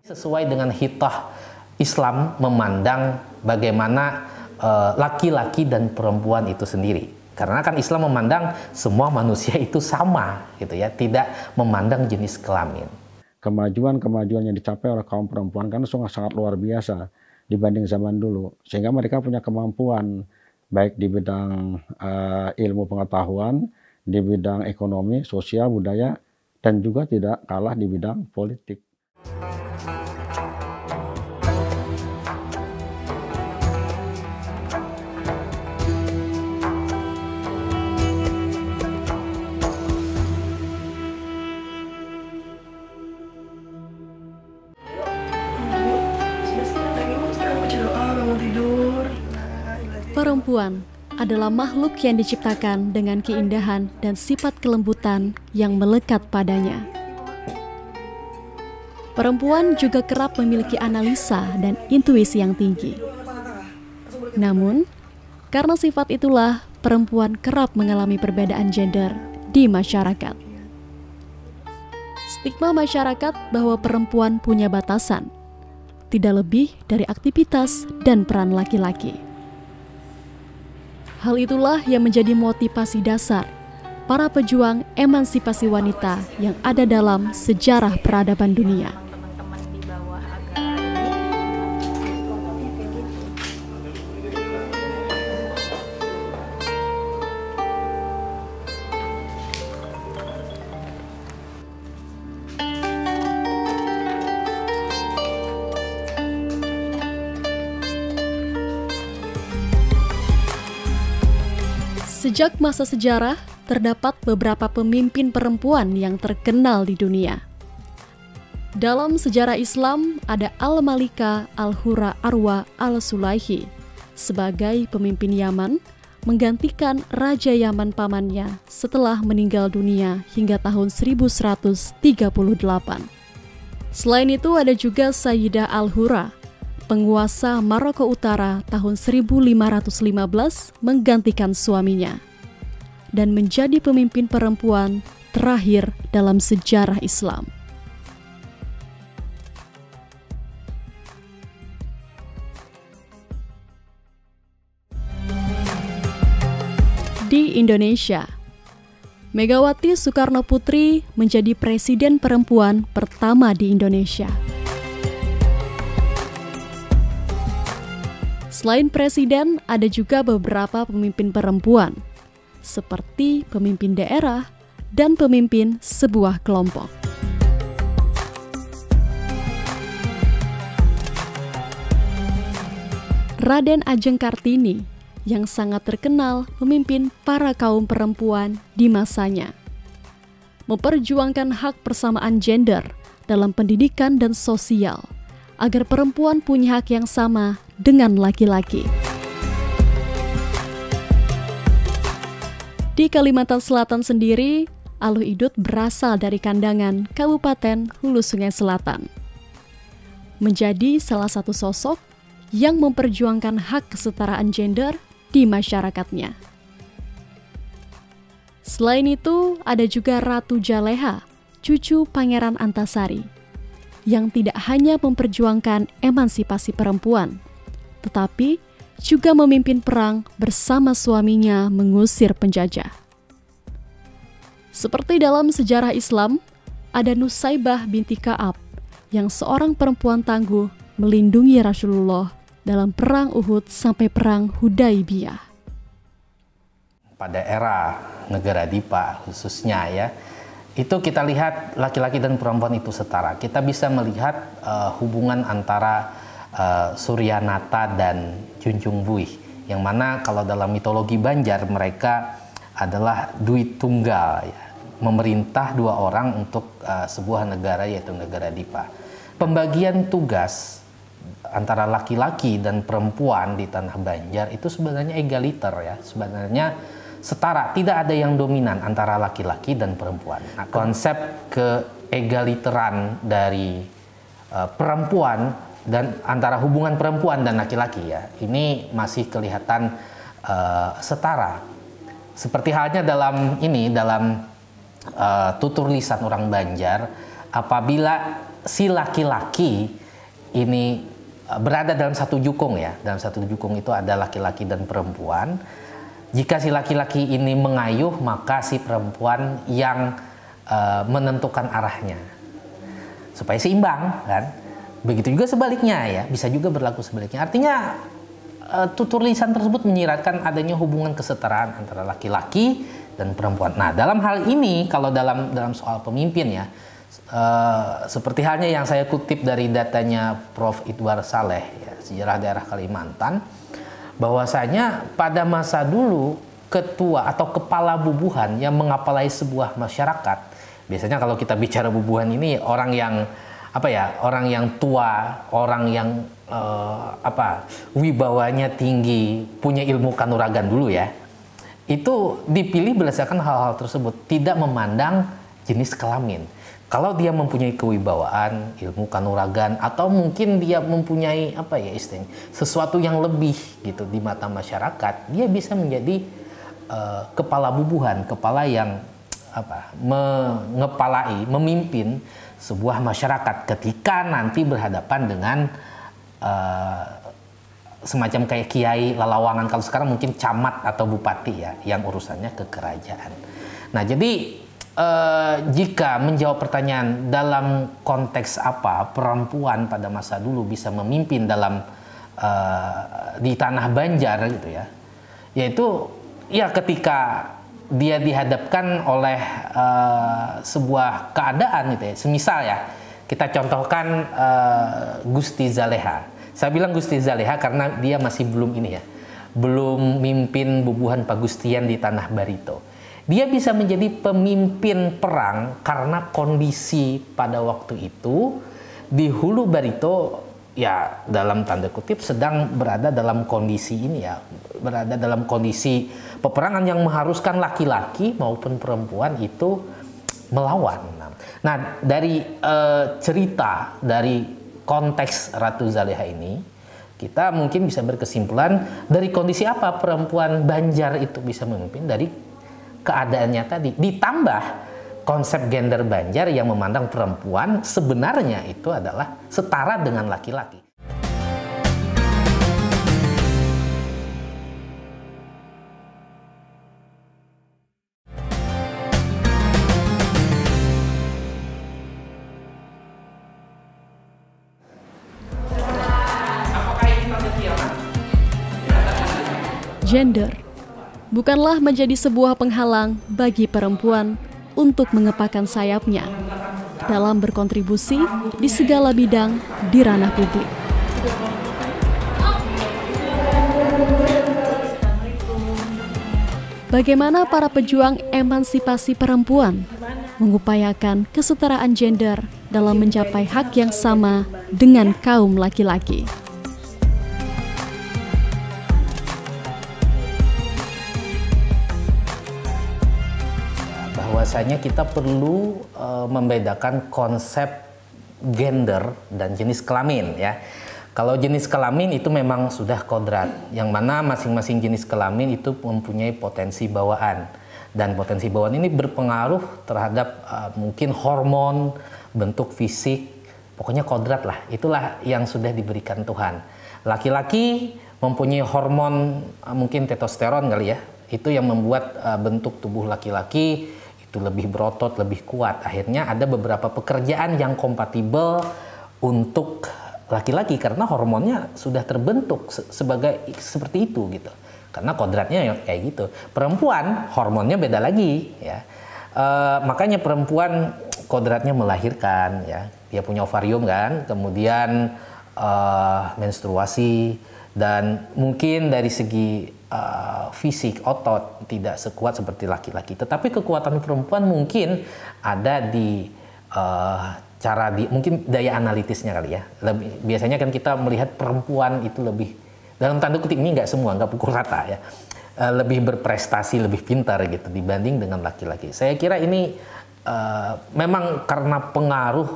Sesuai dengan hitah Islam memandang bagaimana laki-laki dan perempuan itu sendiri. Karena kan Islam memandang semua manusia itu sama, gitu ya, tidak memandang jenis kelamin. Kemajuan yang dicapai oleh kaum perempuan kan sangat luar biasa dibanding zaman dulu. Sehingga mereka punya kemampuan baik di bidang ilmu pengetahuan, di bidang ekonomi, sosial, budaya, dan juga tidak kalah di bidang politik. Perempuan adalah makhluk yang diciptakan dengan keindahan dan sifat kelembutan yang melekat padanya. Perempuan juga kerap memiliki analisa dan intuisi yang tinggi. Namun, karena sifat itulah perempuan kerap mengalami perbedaan gender di masyarakat. Stigma masyarakat bahwa perempuan punya batasan, tidak lebih dari aktivitas dan peran laki-laki. Hal itulah yang menjadi motivasi dasar para pejuang emansipasi wanita yang ada dalam sejarah peradaban dunia. Sejak masa sejarah, terdapat beberapa pemimpin perempuan yang terkenal di dunia. Dalam sejarah Islam, ada Al-Malika Al-Hura Arwa Al-Sulaihi sebagai pemimpin Yaman, menggantikan Raja Yaman pamannya setelah meninggal dunia hingga tahun 1138. Selain itu ada juga Sayyidah Al-Hura, penguasa Maroko Utara tahun 1515 menggantikan suaminya dan menjadi pemimpin perempuan terakhir dalam sejarah Islam. Di Indonesia, Megawati Soekarnoputri menjadi presiden perempuan pertama di Indonesia. Selain presiden, ada juga beberapa pemimpin perempuan, seperti pemimpin daerah dan pemimpin sebuah kelompok. Raden Ajeng Kartini yang sangat terkenal memimpin para kaum perempuan di masanya, memperjuangkan hak persamaan gender dalam pendidikan dan sosial, agar perempuan punya hak yang sama dengan laki-laki. Di Kalimantan Selatan sendiri, Aluh Idut berasal dari Kandangan, Kabupaten Hulu Sungai Selatan. Menjadi salah satu sosok yang memperjuangkan hak kesetaraan gender di masyarakatnya. Selain itu, ada juga Ratu Jaleha, cucu Pangeran Antasari, yang tidak hanya memperjuangkan emansipasi perempuan, tetapi juga memimpin perang bersama suaminya mengusir penjajah. Seperti dalam sejarah Islam, ada Nusaibah binti Ka'ab yang seorang perempuan tangguh melindungi Rasulullah dalam perang Uhud sampai perang Hudaibiyah. Pada era negara Dipa khususnya ya, itu kita lihat laki-laki dan perempuan itu setara. Kita bisa melihat hubungan antara Suryanata dan Junjung Buih, yang mana kalau dalam mitologi Banjar mereka adalah duit tunggal ya, memerintah dua orang untuk sebuah negara, yaitu negara Dipa. Pembagian tugas antara laki-laki dan perempuan di tanah Banjar itu sebenarnya egaliter ya, sebenarnya setara, tidak ada yang dominan antara laki-laki dan perempuan. Nah, konsep keegaliteran dari perempuan dan antara hubungan perempuan dan laki-laki ya, ini masih kelihatan setara. Seperti halnya dalam tutur lisan orang Banjar, apabila si laki-laki ini berada dalam satu jukung ya, dalam satu jukung itu ada laki-laki dan perempuan. Jika si laki-laki ini mengayuh, maka si perempuan yang menentukan arahnya supaya seimbang kan. Begitu juga sebaliknya ya, bisa juga berlaku sebaliknya. Artinya tutur lisan tersebut menyiratkan adanya hubungan kesetaraan antara laki-laki dan perempuan. Nah, dalam hal ini kalau dalam soal pemimpin ya, seperti halnya yang saya kutip dari datanya Prof. Idwar Saleh ya, Sejarah Daerah Kalimantan, bahwasanya pada masa dulu ketua atau kepala bubuhan yang mengapalai sebuah masyarakat, biasanya kalau kita bicara bubuhan ini orang yang orang yang tua, orang yang wibawanya tinggi, punya ilmu kanuragan dulu ya, itu dipilih berdasarkan hal-hal tersebut, tidak memandang jenis kelamin. Kalau dia mempunyai kewibawaan, ilmu kanuragan, atau mungkin dia mempunyai istilahnya sesuatu yang lebih gitu di mata masyarakat, dia bisa menjadi kepala bubuhan, kepala yang memimpin sebuah masyarakat ketika nanti berhadapan dengan semacam kayak kiai lalawangan, kalau sekarang mungkin camat atau bupati ya, yang urusannya ke kerajaan. Nah, jadi jika menjawab pertanyaan dalam konteks apa perempuan pada masa dulu bisa memimpin dalam di tanah Banjar gitu ya, yaitu ya ketika dia dihadapkan oleh sebuah keadaan gitu ya, semisal ya kita contohkan Gusti Zaleha. Saya bilang Gusti Zaleha karena dia masih belum belum mimpin bubuhan Pagustian di tanah Barito. Dia bisa menjadi pemimpin perang karena kondisi pada waktu itu di Hulu Barito ya dalam tanda kutip sedang berada dalam kondisi berada dalam kondisi peperangan yang mengharuskan laki-laki maupun perempuan itu melawan. Nah, dari cerita dari konteks Ratu Zaleha ini, kita mungkin bisa berkesimpulan dari kondisi apa perempuan Banjar itu bisa memimpin, dari keadaannya tadi, ditambah konsep gender Banjar yang memandang perempuan sebenarnya itu adalah setara dengan laki-laki. Gender bukanlah menjadi sebuah penghalang bagi perempuan untuk mengepakkan sayapnya dalam berkontribusi di segala bidang di ranah publik. Bagaimana para pejuang emansipasi perempuan mengupayakan kesetaraan gender dalam mencapai hak yang sama dengan kaum laki-laki. Bahwasanya kita perlu membedakan konsep gender dan jenis kelamin ya. Kalau jenis kelamin itu memang sudah kodrat, yang mana masing-masing jenis kelamin itu mempunyai potensi bawaan, dan potensi bawaan ini berpengaruh terhadap mungkin hormon, bentuk fisik, pokoknya kodrat lah. Itulah yang sudah diberikan Tuhan. Laki-laki mempunyai hormon mungkin testosteron kali ya, itu yang membuat bentuk tubuh laki-laki itu lebih berotot, lebih kuat. Akhirnya ada beberapa pekerjaan yang kompatibel untuk laki-laki karena hormonnya sudah terbentuk sebagai seperti itu gitu. Karena kodratnya kayak gitu. Perempuan hormonnya beda lagi ya. Makanya perempuan kodratnya melahirkan ya. Dia punya ovarium kan, kemudian menstruasi, dan mungkin dari segi fisik otot tidak sekuat seperti laki-laki. Tetapi kekuatan perempuan mungkin ada di mungkin daya analitisnya kali ya. Biasanya kan kita melihat perempuan itu lebih, dalam tanda kutip ini nggak semua, nggak pukul rata ya, lebih berprestasi, lebih pintar gitu dibanding dengan laki-laki. Saya kira ini memang karena pengaruh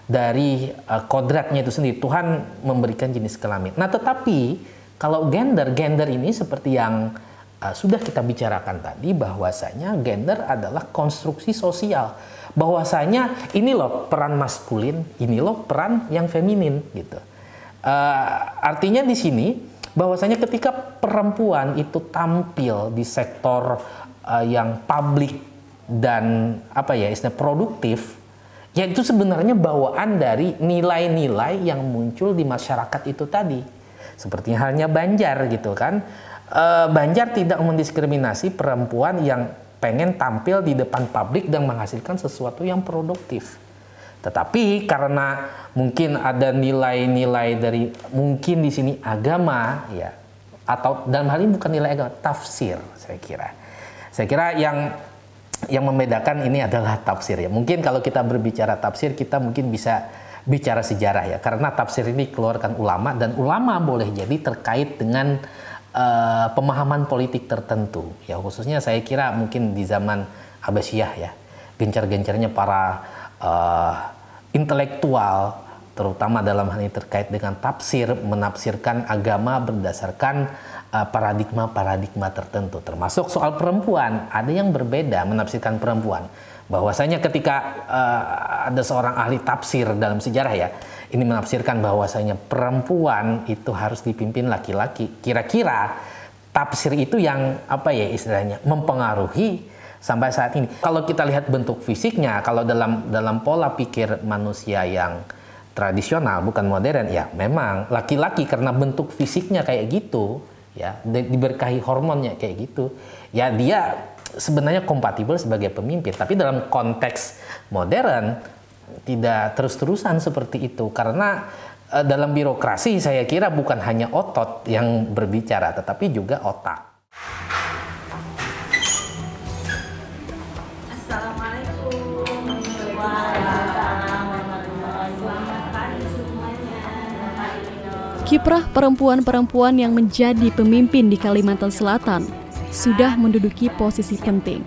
dari kodratnya itu sendiri, Tuhan memberikan jenis kelamin. Nah, tetapi kalau gender ini seperti yang sudah kita bicarakan tadi, bahwasanya gender adalah konstruksi sosial. bahwasanya ini loh peran maskulin, ini loh peran yang feminin gitu. Artinya di sini bahwasanya ketika perempuan itu tampil di sektor yang publik dan istilah produktif, ya itu sebenarnya bawaan dari nilai-nilai yang muncul di masyarakat itu tadi. Seperti halnya Banjar gitu kan. Banjar tidak mendiskriminasi perempuan yang pengen tampil di depan publik dan menghasilkan sesuatu yang produktif. Tetapi karena mungkin ada nilai-nilai dari mungkin di sini agama ya, atau dalam hal ini bukan nilai agama, tafsir saya kira. Saya kira yang membedakan ini adalah tafsir ya. Mungkin kalau kita berbicara tafsir kita mungkin bisa bicara sejarah ya, karena tafsir ini keluarkan ulama dan ulama boleh jadi terkait dengan pemahaman politik tertentu ya, khususnya saya kira mungkin di zaman Abbasiyah ya, gencar-gencarnya para intelektual terutama dalam hal ini terkait dengan tafsir, menafsirkan agama berdasarkan paradigma-paradigma tertentu, termasuk soal perempuan. Ada yang berbeda menafsirkan perempuan, bahwasanya ketika ada seorang ahli tafsir dalam sejarah ya, ini menafsirkan bahwasanya perempuan itu harus dipimpin laki-laki. Kira-kira tafsir itu yang istilahnya mempengaruhi sampai saat ini. Kalau kita lihat bentuk fisiknya, kalau dalam pola pikir manusia yang tradisional bukan modern ya, memang laki-laki karena bentuk fisiknya kayak gitu ya, diberkahi hormonnya kayak gitu ya, dia sebenarnya kompatibel sebagai pemimpin. Tapi dalam konteks modern tidak terus-terusan seperti itu, karena dalam birokrasi saya kira bukan hanya otot yang berbicara tetapi juga otak. Kiprah perempuan-perempuan yang menjadi pemimpin di Kalimantan Selatan sudah menduduki posisi penting.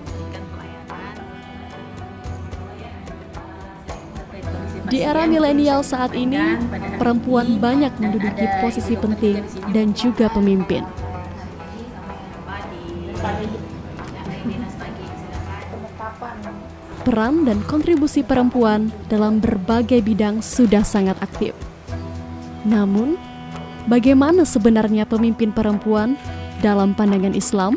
Di era milenial saat ini, perempuan banyak menduduki posisi penting dan juga pemimpin. Peran dan kontribusi perempuan dalam berbagai bidang sudah sangat aktif. Namun, bagaimana sebenarnya pemimpin perempuan dalam pandangan Islam?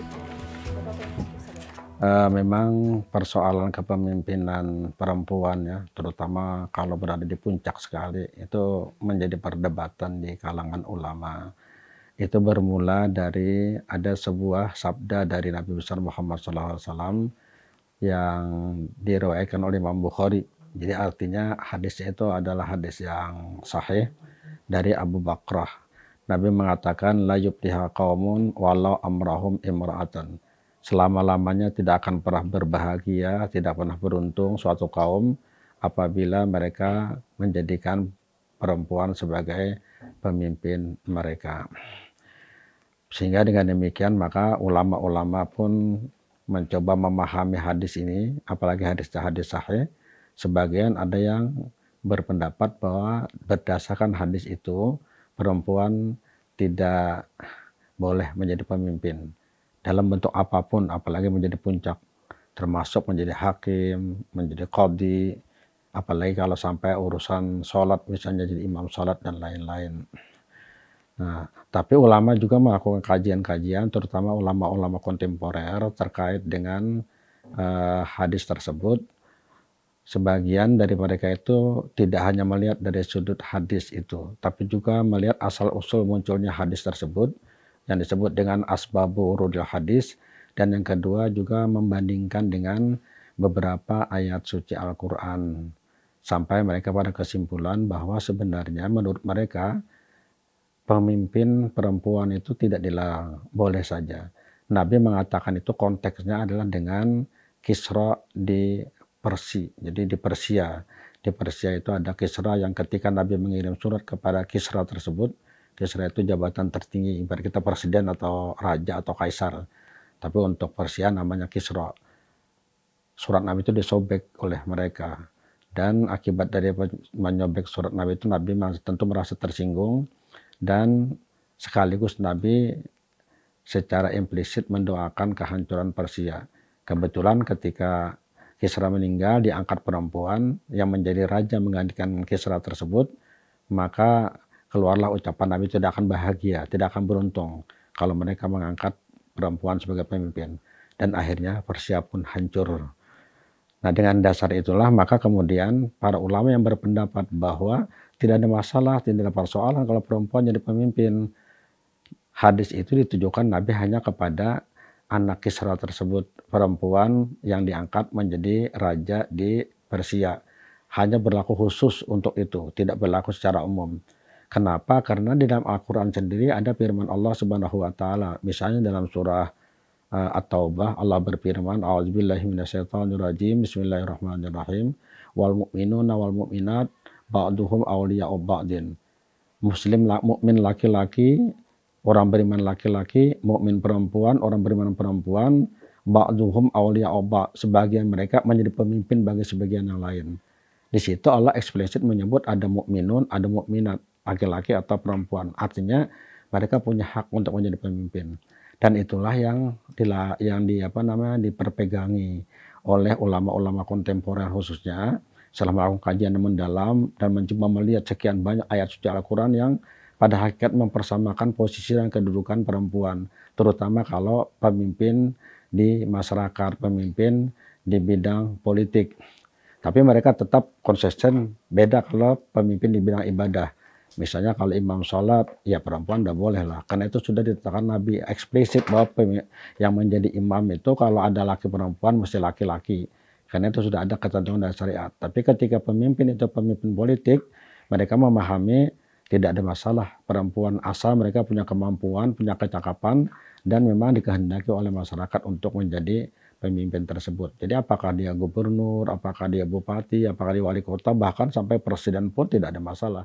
Memang persoalan kepemimpinan perempuan ya, terutama kalau berada di puncak sekali, itu menjadi perdebatan di kalangan ulama. Itu bermula dari ada sebuah sabda dari Nabi besar Muhammad SAW yang diriwayatkan oleh Imam Bukhari. Jadi artinya hadisnya itu adalah hadis yang sahih dari Abu Bakrah. Nabi mengatakan la yufliha qaumun walau amrahum imra'atan. Selama-lamanya tidak akan pernah berbahagia, tidak pernah beruntung suatu kaum apabila mereka menjadikan perempuan sebagai pemimpin mereka. Sehingga dengan demikian maka ulama-ulama pun mencoba memahami hadis ini, apalagi hadis sahih. Sebagian ada yang berpendapat bahwa berdasarkan hadis itu perempuan tidak boleh menjadi pemimpin dalam bentuk apapun, apalagi menjadi puncak, termasuk menjadi hakim, menjadi qadhi, apalagi kalau sampai urusan sholat, misalnya jadi imam sholat dan lain-lain. Nah, tapi ulama juga melakukan kajian-kajian, terutama ulama-ulama kontemporer terkait dengan hadis tersebut. Sebagian dari mereka itu tidak hanya melihat dari sudut hadis itu, tapi juga melihat asal-usul munculnya hadis tersebut, yang disebut dengan asbabu urudil hadis, dan yang kedua juga membandingkan dengan beberapa ayat suci Al-Quran, sampai mereka pada kesimpulan bahwa sebenarnya menurut mereka pemimpin perempuan itu tidak dilarang, boleh saja. Nabi mengatakan itu konteksnya adalah dengan Kisra di Persia. Jadi di Persia itu ada Kisra yang ketika Nabi mengirim surat kepada Kisra tersebut, Kisra itu jabatan tertinggi, ibarat kita presiden atau raja atau kaisar. Tapi untuk Persia namanya Kisra. Surat Nabi itu disobek oleh mereka. Dan akibat dari menyobek surat Nabi itu, Nabi tentu merasa tersinggung. Dan sekaligus Nabi secara implisit mendoakan kehancuran Persia. Kebetulan ketika Kisra meninggal, diangkat perempuan yang menjadi raja menggantikan Kisra tersebut, maka keluarlah ucapan Nabi tidak akan bahagia, tidak akan beruntung kalau mereka mengangkat perempuan sebagai pemimpin. Dan akhirnya Persia pun hancur. Nah, dengan dasar itulah maka kemudian para ulama yang berpendapat bahwa tidak ada masalah, tidak ada persoalan kalau perempuan jadi pemimpin. Hadis itu ditujukan Nabi hanya kepada anak Kisra tersebut, perempuan yang diangkat menjadi raja di Persia. Hanya berlaku khusus untuk itu, tidak berlaku secara umum. Kenapa? Karena di dalam Al-Quran sendiri ada firman Allah Subhanahu wa Ta'ala. Misalnya dalam surah At-Taubah, Allah berfirman, "A'udzubillahi minasyaitonirrajim, bismillahirrahmanirrahim, wal mu'minuna wal mu'minat ba'duhum awliya'u ba'din." Mukmin laki-laki, orang beriman laki-laki, mukmin perempuan, orang beriman perempuan, ba'duhum awliya'u ba'd, sebagian mereka menjadi pemimpin bagi sebagian yang lain. Di situ Allah eksplisit menyebut ada mukminun, ada mukminat, laki-laki atau perempuan. Artinya mereka punya hak untuk menjadi pemimpin. Dan itulah yang diperpegangi oleh ulama-ulama kontemporer khususnya setelah melakukan kajian yang mendalam dan mencoba melihat sekian banyak ayat suci Al-Quran yang pada hakikat mempersamakan posisi dan kedudukan perempuan, terutama kalau pemimpin di masyarakat, pemimpin di bidang politik. Tapi mereka tetap konsisten, beda kalau pemimpin di bidang ibadah. Misalnya kalau imam sholat, ya perempuan udah boleh lah. Karena itu sudah ditetapkan Nabi eksplisit bahwa yang menjadi imam itu kalau ada laki perempuan mesti laki-laki. Karena itu sudah ada ketentuan dari syariat. Tapi ketika pemimpin itu pemimpin politik, mereka memahami tidak ada masalah. Perempuan asal mereka punya kemampuan, punya kecakapan, dan memang dikehendaki oleh masyarakat untuk menjadi pemimpin tersebut. Jadi apakah dia gubernur, apakah dia bupati, apakah dia wali kota, bahkan sampai presiden pun tidak ada masalah.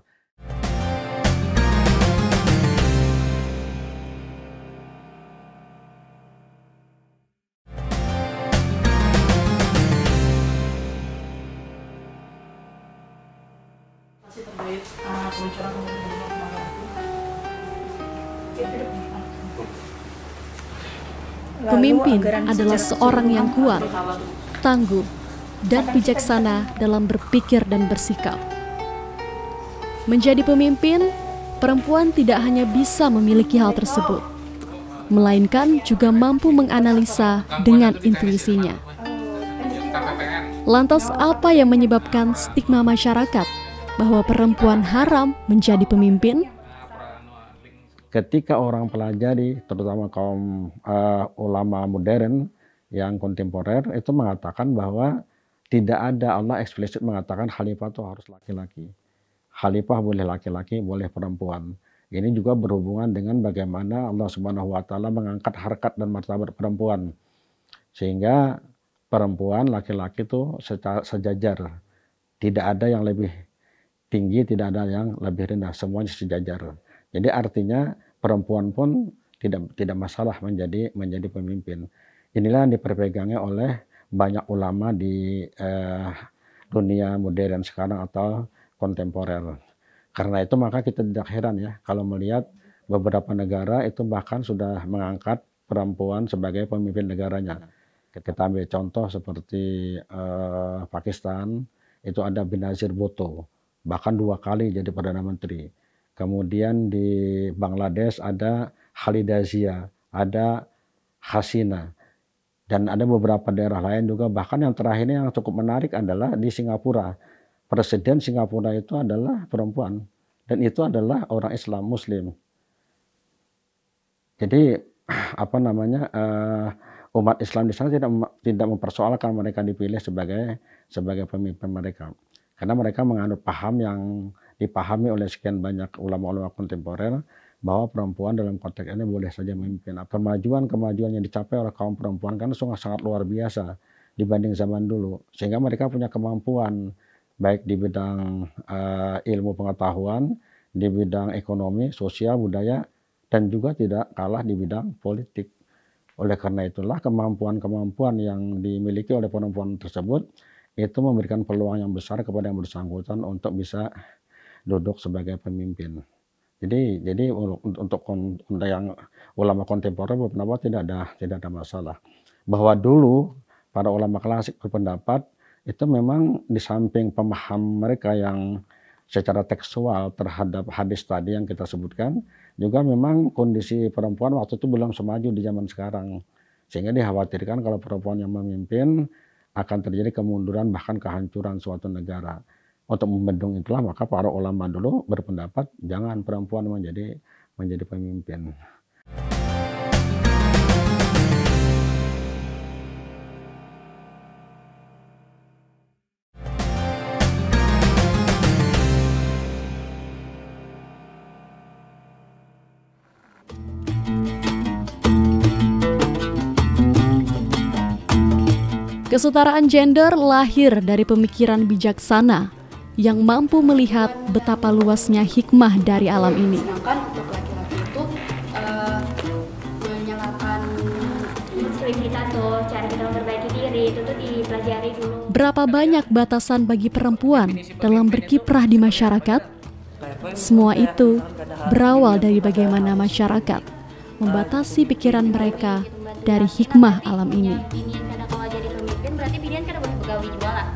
Pemimpin adalah seorang yang kuat, tangguh, dan bijaksana dalam berpikir dan bersikap. Menjadi pemimpin, perempuan tidak hanya bisa memiliki hal tersebut, melainkan juga mampu menganalisa dengan intuisinya. Lantas apa yang menyebabkan stigma masyarakat bahwa perempuan haram menjadi pemimpin? Ketika orang pelajari, terutama kaum ulama modern yang kontemporer, itu mengatakan bahwa tidak ada, Allah eksplisit mengatakan khalifah itu harus laki-laki. Khalifah boleh laki-laki, boleh perempuan. Ini juga berhubungan dengan bagaimana Allah Subhanahu wa Ta'ala mengangkat harkat dan martabat perempuan. Sehingga perempuan, laki-laki itu sejajar. Tidak ada yang lebih tinggi, tidak ada yang lebih rendah, semuanya sejajar. Jadi artinya perempuan pun tidak masalah menjadi pemimpin. Inilah yang diperpegangi oleh banyak ulama di dunia modern sekarang atau kontemporer. Karena itu maka kita tidak heran ya kalau melihat beberapa negara itu bahkan sudah mengangkat perempuan sebagai pemimpin negaranya. Kita ambil contoh seperti Pakistan, itu ada Benazir Bhutto, bahkan 2 kali jadi Perdana Menteri. Kemudian di Bangladesh ada Khalida Zia, ada Hasina, dan ada beberapa daerah lain juga. Bahkan yang terakhir ini yang cukup menarik adalah di Singapura. Presiden Singapura itu adalah perempuan, dan itu adalah orang Islam Muslim. Jadi umat Islam di sana tidak mempersoalkan mereka dipilih sebagai pemimpin mereka, karena mereka menganut paham yang dipahami oleh sekian banyak ulama-ulama kontemporer bahwa perempuan dalam konteks ini boleh saja memimpin. Kemajuan yang dicapai oleh kaum perempuan kan sangat luar biasa dibanding zaman dulu, sehingga mereka punya kemampuan baik di bidang ilmu pengetahuan, di bidang ekonomi, sosial, budaya, dan juga tidak kalah di bidang politik. Oleh karena itulah kemampuan-kemampuan yang dimiliki oleh perempuan tersebut itu memberikan peluang yang besar kepada yang bersangkutan untuk bisa duduk sebagai pemimpin. Jadi untuk yang ulama kontemporer berpendapat tidak ada masalah. Bahwa dulu para ulama klasik berpendapat itu memang di samping pemaham mereka yang secara tekstual terhadap hadis tadi yang kita sebutkan, juga memang kondisi perempuan waktu itu belum semaju di zaman sekarang. Sehingga dikhawatirkan kalau perempuan yang memimpin akan terjadi kemunduran bahkan kehancuran suatu negara. Untuk membendung itulah maka para ulama dulu berpendapat jangan perempuan menjadi pemimpin. Kesetaraan gender lahir dari pemikiran bijaksana yang mampu melihat betapa luasnya hikmah dari alam ini. Sedangkan untuk laki-laki itu menyalakan muslim kita tuh, cara kita memperbaiki diri itu tuh dipelajari dulu. Berapa banyak batasan bagi perempuan dalam berkiprah di masyarakat? Semua itu berawal dari bagaimana masyarakat membatasi pikiran mereka dari hikmah alam ini. Berarti pilihan kan boleh begawi juga lah.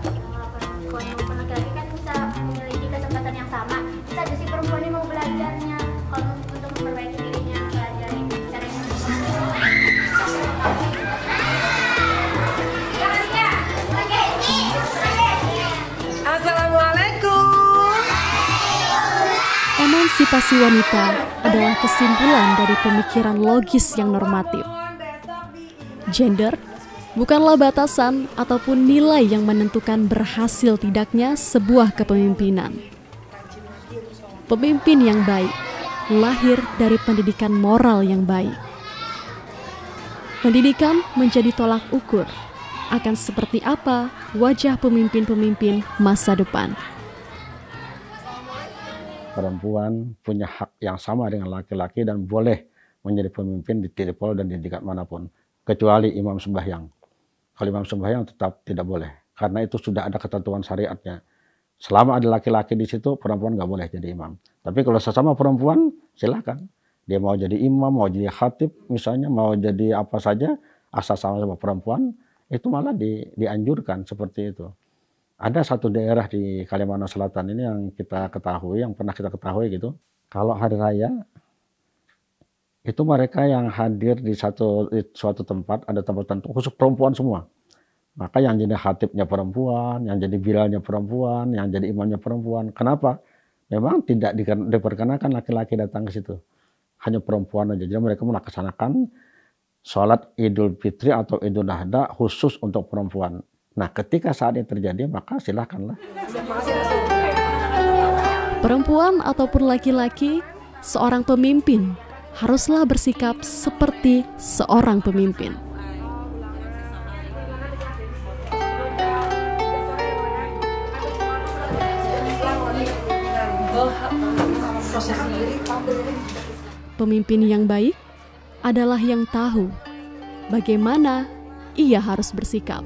Kalau yang laki-laki kan bisa memiliki kesempatan yang sama. Bisa aja si perempuan ini mau belajarnya. Kalau untuk memperbaiki dirinya, pelajari cara yang Assalamualaikum. Emansipasi wanita adalah kesimpulan dari pemikiran logis yang normatif. Gender bukanlah batasan ataupun nilai yang menentukan berhasil tidaknya sebuah kepemimpinan. Pemimpin yang baik lahir dari pendidikan moral yang baik. Pendidikan menjadi tolak ukur akan seperti apa wajah pemimpin-pemimpin masa depan. Perempuan punya hak yang sama dengan laki-laki dan boleh menjadi pemimpin di level dan di tingkat manapun, kecuali imam sembahyang. Kalau imam sembahyang tetap tidak boleh, karena itu sudah ada ketentuan syariatnya. Selama ada laki-laki di situ, perempuan nggak boleh jadi imam. Tapi kalau sesama perempuan, silakan. Dia mau jadi imam, mau jadi khatib, misalnya mau jadi apa saja, asal sama perempuan, itu malah dianjurkan seperti itu. Ada satu daerah di Kalimantan Selatan ini yang kita ketahui, yang pernah kita ketahui gitu. Kalau hari raya, itu mereka yang hadir di suatu tempat, ada tempat tertentu khusus perempuan semua. Maka yang jadi khatibnya perempuan, yang jadi bilalnya perempuan, yang jadi imamnya perempuan. Kenapa? Memang tidak diperkenakan laki-laki datang ke situ. Hanya perempuan aja. Jadi mereka melaksanakan sholat Idul Fitri atau Idul Adha khusus untuk perempuan. Nah, ketika saat ini terjadi, maka silakanlah. Perempuan ataupun laki-laki, seorang pemimpin haruslah bersikap seperti seorang pemimpin. Pemimpin yang baik adalah yang tahu bagaimana ia harus bersikap.